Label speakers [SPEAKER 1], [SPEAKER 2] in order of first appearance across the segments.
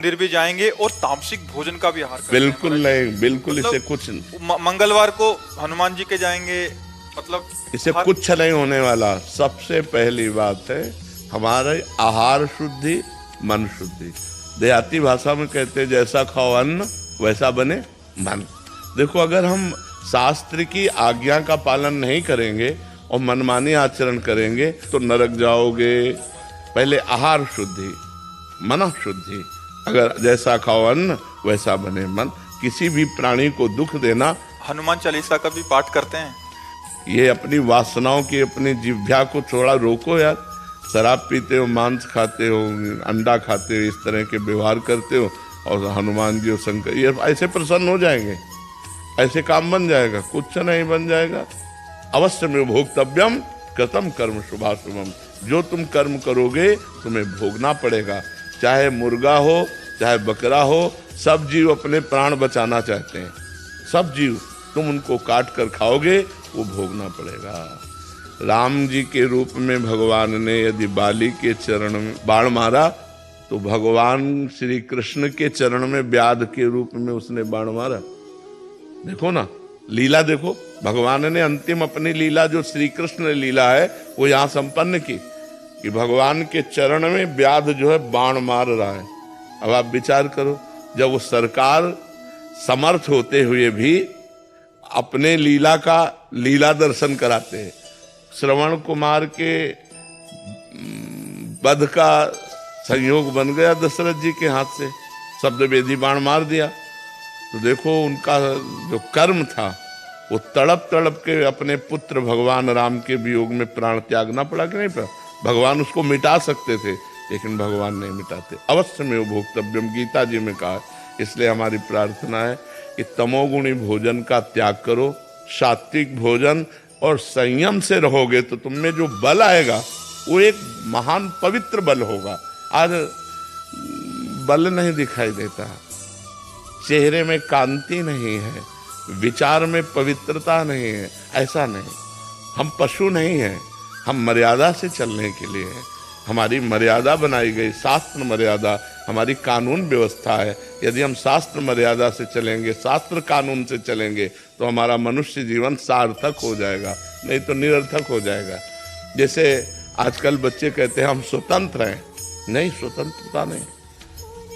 [SPEAKER 1] मंदिर भी जाएंगे और तामसिक भोजन का भी आहार करेंगे।
[SPEAKER 2] बिल्कुल नहीं, बिल्कुल
[SPEAKER 1] मतलब
[SPEAKER 2] इसे कुछ
[SPEAKER 1] मंगलवार को हनुमान जी के जाएंगे, मतलब
[SPEAKER 2] इसे कुछ नहीं होने वाला। सबसे पहली बात है हमारे आहार शुद्धि, मन शुद्धि। देहाती भाषा में कहते हैं जैसा खाओ अन्न वैसा बने मन। देखो, अगर हम शास्त्र की आज्ञा का पालन नहीं करेंगे और मनमानी आचरण करेंगे तो नरक जाओगे। पहले आहार शुद्धि, मन शुद्धि। अगर जैसा खाओ अन्न वैसा बने मन। किसी भी प्राणी को दुख देना।
[SPEAKER 1] हनुमान चालीसा का भी पाठ करते हैं।
[SPEAKER 2] ये अपनी वासनाओं की, अपनी जिह्वा को थोड़ा रोको यार। शराब पीते हो, मांस खाते हो, अंडा खाते हो, इस तरह के व्यवहार करते हो और हनुमान जी और शंकर ये ऐसे प्रसन्न हो जाएंगे, ऐसे काम बन जाएगा? कुछ नहीं बन जाएगा। अवश्य में भोक्तव्यम कृतम कर्म शुभाशुभम। जो तुम कर्म करोगे तुम्हें भोगना पड़ेगा। चाहे मुर्गा हो, चाहे बकरा हो, सब जीव अपने प्राण बचाना चाहते हैं। सब जीव, तुम उनको काट कर खाओगे वो भोगना पड़ेगा। राम जी के रूप में भगवान ने यदि बाली के चरण में बाण मारा तो भगवान श्री कृष्ण के चरण में व्याध के रूप में उसने बाण मारा। देखो ना, लीला देखो। भगवान ने अंतिम अपनी लीला जो श्री कृष्ण लीला है वो यहाँ संपन्न की कि भगवान के चरण में व्याध जो है बाण मार रहा है। अब आप विचार करो, जब वो सरकार समर्थ होते हुए भी अपने लीला का लीला दर्शन कराते हैं। श्रवण कुमार के वध का संयोग बन गया दशरथ जी के हाथ से, शब्द वेदी बाण मार दिया। तो देखो उनका जो कर्म था वो तड़प तड़प के अपने पुत्र भगवान राम के वियोग में प्राण त्यागना पड़ा कि नहीं पड़ा? भगवान उसको मिटा सकते थे लेकिन भगवान नहीं मिटाते। अवश्य में वो भोक्तव्यम गीता जी में कहा। इसलिए हमारी प्रार्थना है कि तमोगुणी भोजन का त्याग करो, सात्विक भोजन और संयम से रहोगे तो तुम में जो बल आएगा वो एक महान पवित्र बल होगा। आज बल नहीं दिखाई देता, चेहरे में कांति नहीं है, विचार में पवित्रता नहीं है। ऐसा नहीं, हम पशु नहीं हैं, हम मर्यादा से चलने के लिए हैं। हमारी मर्यादा बनाई गई, शास्त्र मर्यादा हमारी कानून व्यवस्था है। यदि हम शास्त्र मर्यादा से चलेंगे, शास्त्र कानून से चलेंगे तो हमारा मनुष्य जीवन सार्थक हो जाएगा, नहीं तो निरर्थक हो जाएगा। जैसे आजकल बच्चे कहते हैं हम स्वतंत्र हैं। नहीं, स्वतंत्रता नहीं।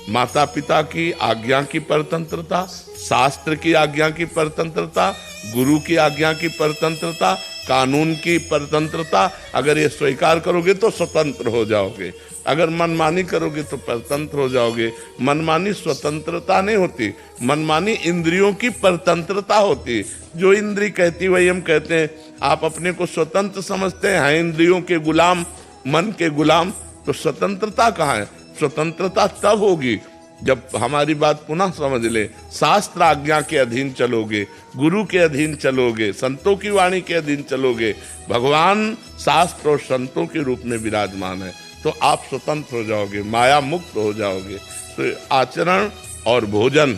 [SPEAKER 2] माता पिता की आज्ञा की परतंत्रता, शास्त्र की आज्ञा की परतंत्रता, गुरु की आज्ञा की परतंत्रता, कानून की परतंत्रता, अगर ये स्वीकार करोगे तो स्वतंत्र हो जाओगे। अगर मनमानी करोगे तो परतंत्र हो जाओगे। मनमानी स्वतंत्रता नहीं होती, मनमानी इंद्रियों की परतंत्रता होती। जो इंद्री कहती वही हम कहते हैं। आप अपने को स्वतंत्र समझते हैं, इंद्रियों के गुलाम, मन के गुलाम, तो स्वतंत्रता कहाँ है? स्वतंत्रता तब होगी जब हमारी बात पुनः समझ ले। शास्त्र आज्ञा के अधीन चलोगे, गुरु के अधीन चलोगे, संतों की वाणी के अधीन चलोगे। भगवान शास्त्र और संतों के रूप में विराजमान है तो आप स्वतंत्र हो जाओगे, माया मुक्त हो जाओगे। तो आचरण और भोजन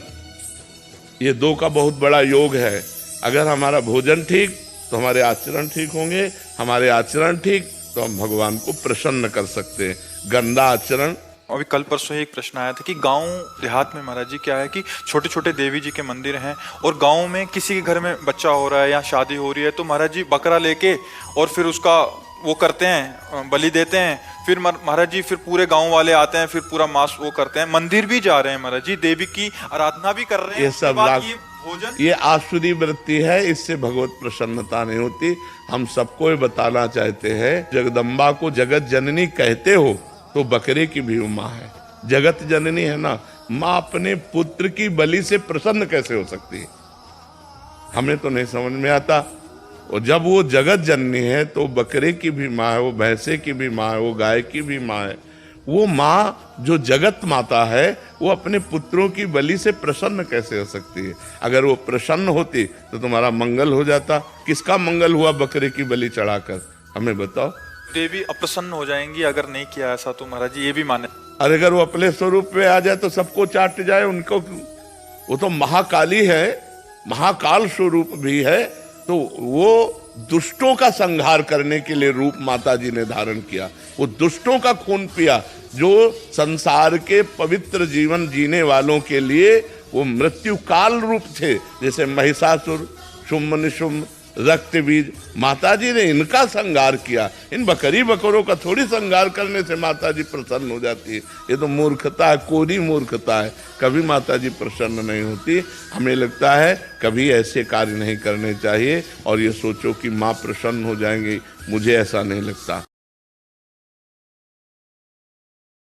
[SPEAKER 2] ये दो का बहुत बड़ा योग है। अगर हमारा भोजन ठीक तो हमारे आचरण ठीक होंगे, हमारे आचरण ठीक तो हम भगवान को प्रसन्न कर सकते हैं। गंदा आचरण।
[SPEAKER 1] अभी कल परसों एक प्रश्न आया था कि गांव देहात में महाराज जी क्या है कि छोटे छोटे देवी जी के मंदिर हैं और गांव में किसी के घर में बच्चा हो रहा है या शादी हो रही है तो महाराज जी बकरा लेके और फिर उसका वो करते हैं, बलि देते हैं। फिर महाराज जी फिर पूरे गांव वाले आते हैं, फिर पूरा मांस वो करते हैं। मंदिर भी जा रहे हैं महाराज जी, देवी की आराधना भी कर रहे हैं।
[SPEAKER 2] ये सब
[SPEAKER 1] भोजन,
[SPEAKER 2] ये आसुरी वृत्ति है, इससे भगवत प्रसन्नता नहीं होती। हम सबको ये बताना चाहते हैं, जगदम्बा को जगत जननी कहते हो तो बकरे की भी माँ है। जगत जननी है ना, माँ अपने पुत्र की बलि से प्रसन्न कैसे हो सकती है? हमें तो नहीं समझ में आता। और जब वो जगत जननी है तो बकरे की भी माँ है, वो भैंसे की भी माँ है, वो गाय की भी माँ है। वो माँ जो जगत माता है वो अपने पुत्रों की बलि से प्रसन्न कैसे हो सकती है? अगर वो प्रसन्न होती तो तुम्हारा मंगल हो जाता। किसका मंगल हुआ बकरे की बलि चढ़ाकर? हमें बताओ।
[SPEAKER 1] देवी अप्रसन्न हो जाएंगी अगर नहीं किया ऐसा, तो महाराज जी ये भी माने।
[SPEAKER 2] अरे अगर वो अपने स्वरूप में आ जाए तो सबको चाट जाए उनको। वो तो महाकाली है, महाकाल स्वरूप भी है, तो वो दुष्टों का संहार करने के लिए रूप माता जी ने धारण किया। वो दुष्टों का खून पिया, जो संसार के पवित्र जीवन जीने वालों के लिए वो मृत्यु काल रूप थे। जैसे महिषासुर, शुम्भ निशुम्भ, रक्त बीज, माता जी ने इनका संहार किया। इन बकरी बकरों का थोड़ी संहार करने से माता जी प्रसन्न हो जाती है। ये तो मूर्खता है, कोरी मूर्खता है। कभी माता जी प्रसन्न नहीं होती। हमें लगता है कभी ऐसे कार्य नहीं करने चाहिए और ये सोचो कि माँ प्रसन्न हो जाएंगी, मुझे ऐसा नहीं लगता।